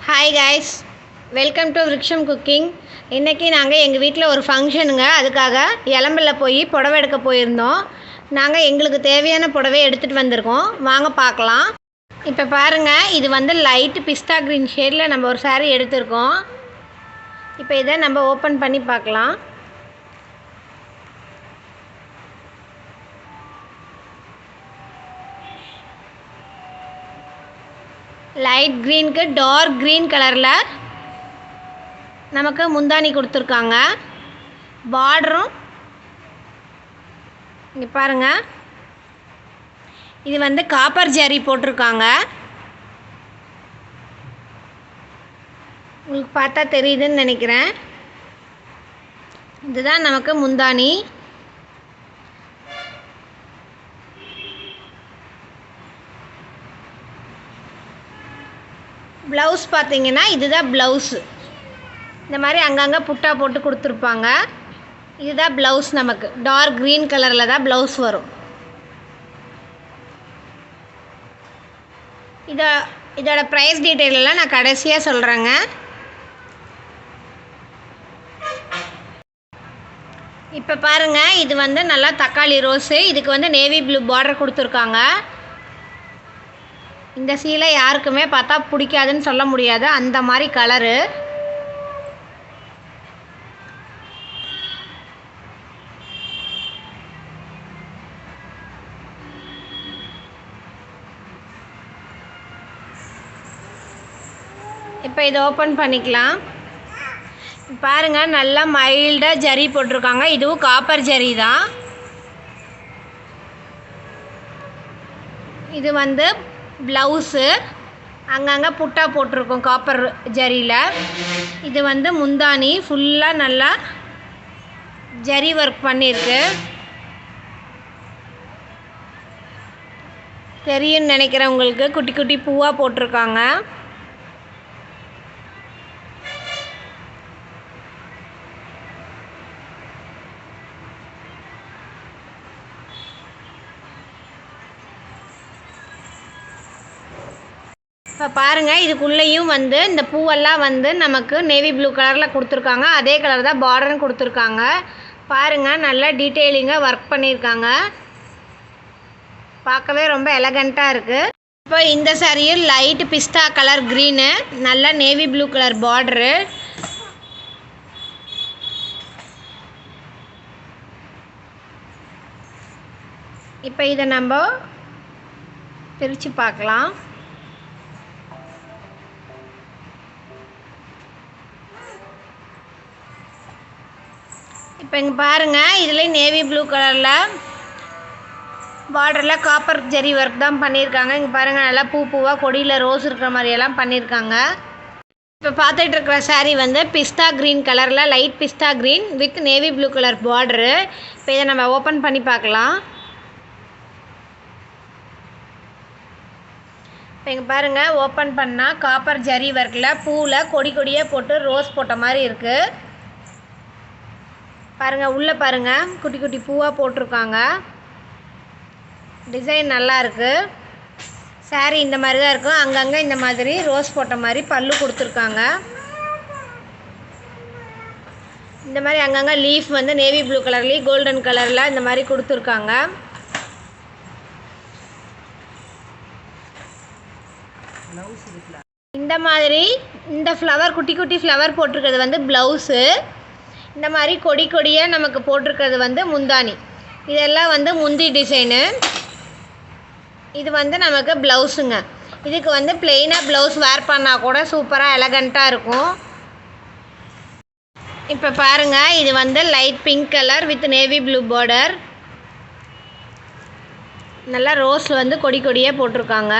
Hi guys, welcome to Vriksham cooking. இன்றைக்கி நாங்கள் எங்கள் வீட்டில் ஒரு ஃபங்க்ஷனுங்க. அதுக்காக எலம்பில் போய் புடவை எடுக்க போயிருந்தோம். நாங்கள் எங்களுக்கு தேவையான புடவை எடுத்துகிட்டு வந்திருக்கோம். வாங்க பார்க்கலாம். இப்போ பாருங்கள், இது வந்து லைட்டு பிஸ்தா க்ரீன் ஷேடில் நம்ம ஒரு saree எடுத்திருக்கோம். இப்போ இதை நம்ம ஓப்பன் பண்ணி பார்க்கலாம். லைட் க்ரீனுக்கு டார்க் க்ரீன் கலரில் நமக்கு முந்தானி கொடுத்துருக்காங்க. பார்டரும் இங்கே பாருங்கள், இது வந்து காப்பர் ஜரி போட்டிருக்காங்க. உங்களுக்கு பார்த்தா தெரியுதுன்னு நினைக்கிறேன். இதுதான் நமக்கு முந்தானி. ப்ளவுஸ் பார்த்தீங்கன்னா இதுதான் ப்ளவுஸு. இந்த மாதிரி அங்கங்கே புட்டா போட்டு கொடுத்துருப்பாங்க. இதுதான் ப்ளவுஸ். நமக்கு டார்க் க்ரீன் கலரில் தான் ப்ளவுஸ் வரும். இதோட ப்ரைஸ் டீட்டெயிலெல்லாம் நான் கடைசியாக சொல்கிறேங்க. இப்போ பாருங்கள், இது வந்து நல்லா தக்காளி ரோஸு. இதுக்கு வந்து நேவி ப்ளூ பார்டர் கொடுத்துருக்காங்க. இந்த சீலை யாருக்குமே பார்த்தா பிடிக்காதுன்னு சொல்ல முடியாது, அந்த மாதிரி கலரு. இப்போ இதை ஓப்பன் பண்ணிக்கலாம். பாருங்கள், நல்லா மைல்டாக ஜரி போட்டிருக்காங்க. இதுவும் காப்பர் ஜரி தான். இது வந்து ப்ளவுஸு, அங்கங்கே புட்டா போட்டிருக்கோம் காப்பர் ஜரியில். இது வந்து முந்தானி, ஃபுல்லாக நல்லா ஜரி ஒர்க் பண்ணியிருக்கு. தெரியும்னு நினைக்கிறேன் உங்களுக்கு. குட்டி குட்டி பூவாக போட்டிருக்காங்க. இப்போ பாருங்கள், இதுக்குள்ளேயும் வந்து இந்த பூவெல்லாம் வந்து நமக்கு நேவி ப்ளூ கலரில் கொடுத்துருக்காங்க. அதே கலர் தான் பார்டரும் கொடுத்துருக்காங்க. பாருங்கள், நல்லா டீட்டெயிலிங்காக ஒர்க் பண்ணியிருக்காங்க. பார்க்கவே ரொம்ப எலகண்ட்டாக இருக்குது. இப்போ இந்த சாரியும் லைட்டு பிஸ்தா கலர் க்ரீனு, நல்லா நேவி ப்ளூ கலர் பார்டரு. இப்போ இதை நம்ம பிரித்து பார்க்கலாம். இப்போ இங்கே பாருங்கள், இதில் நேவி ப்ளூ கலரில் பார்டரில் காப்பர் ஜரி ஒர்க் தான் பண்ணியிருக்காங்க. இங்கே பாருங்கள், நல்லா பூ பூவாக கொடியில் ரோஸ் இருக்கிற மாதிரியெல்லாம் பண்ணியிருக்காங்க. இப்போ பார்த்துட்டு இருக்கிற saree வந்து பிஸ்தா க்ரீன் கலரில், லைட் பிஸ்தா green with navy blue colour border. இப்போ இதை நம்ம ஓப்பன் பண்ணி பார்க்கலாம். இப்போ இங்கே பாருங்கள், ஓப்பன் பண்ணால் காப்பர் ஜரி ஒர்க்கில் பூவில் கொடி கொடியாக போட்டு ரோஸ் போட்ட மாதிரி இருக்குது. பாருங்கள், உள்ளே பாருங்கள், குட்டி குட்டி பூவாக போட்டிருக்காங்க. டிசைன் நல்லா இருக்குது. saree இந்த மாதிரி தான் இருக்கும். அங்கங்கே இந்த மாதிரி ரோஸ் போட்ட மாதிரி பல்லு கொடுத்துருக்காங்க. இந்த மாதிரி அங்கங்கே லீஃப் வந்து நேவி ப்ளூ கலர்லேயும் கோல்டன் கலரில் இந்த மாதிரி கொடுத்துருக்காங்க. இந்த மாதிரி இந்த ஃப்ளவர், குட்டி குட்டி ஃப்ளவர் போட்டிருக்கிறது வந்து ப்ளவுஸு. இந்த மாதிரி கொடி கொடியாக நமக்கு போட்டிருக்கிறது வந்து முந்தானி. இதெல்லாம் வந்து முந்தி டிசைனு. இது வந்து நமக்கு ப்ளவுஸுங்க. இதுக்கு வந்து ப்ளெயினாக ப்ளவுஸ் வேர் பண்ணால் கூட சூப்பராக எலகண்ட்டாக இருக்கும். இப்போ பாருங்கள், இது வந்து light pink colour with navy blue border. நல்லா ரோஸ் வந்து கொடி கொடியாக போட்டிருக்காங்க.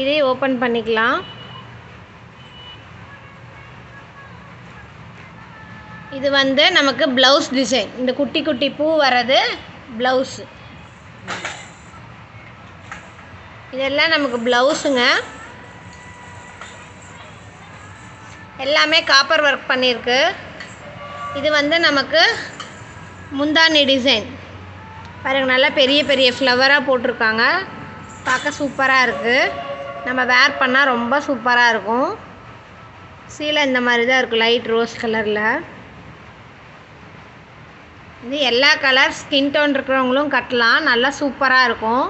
இதை ஓப்பன் பண்ணிக்கலாம். இது வந்து நமக்கு ப்ளவுஸ் டிசைன். இந்த குட்டி குட்டி பூ வர்றது ப்ளவுஸு. இதெல்லாம் நமக்கு ப்ளவுஸுங்க. எல்லாமே காப்பர் ஒர்க் பண்ணியிருக்கு. இது வந்து நமக்கு முந்தானி டிசைன். பாருங்கள், நல்லா பெரிய பெரிய ஃப்ளவராக போட்டிருக்காங்க. பார்க்க சூப்பராக இருக்குது. நம்ம வேர் பண்ணால் ரொம்ப சூப்பராக இருக்கும். சீலை இந்த மாதிரி தான் இருக்கும், லைட் ரோஸ் கலரில். இது எல்லா கலர் ஸ்கின் டோன் இருக்கிறவங்களும் கட்டலாம், நல்லா சூப்பராக இருக்கும்.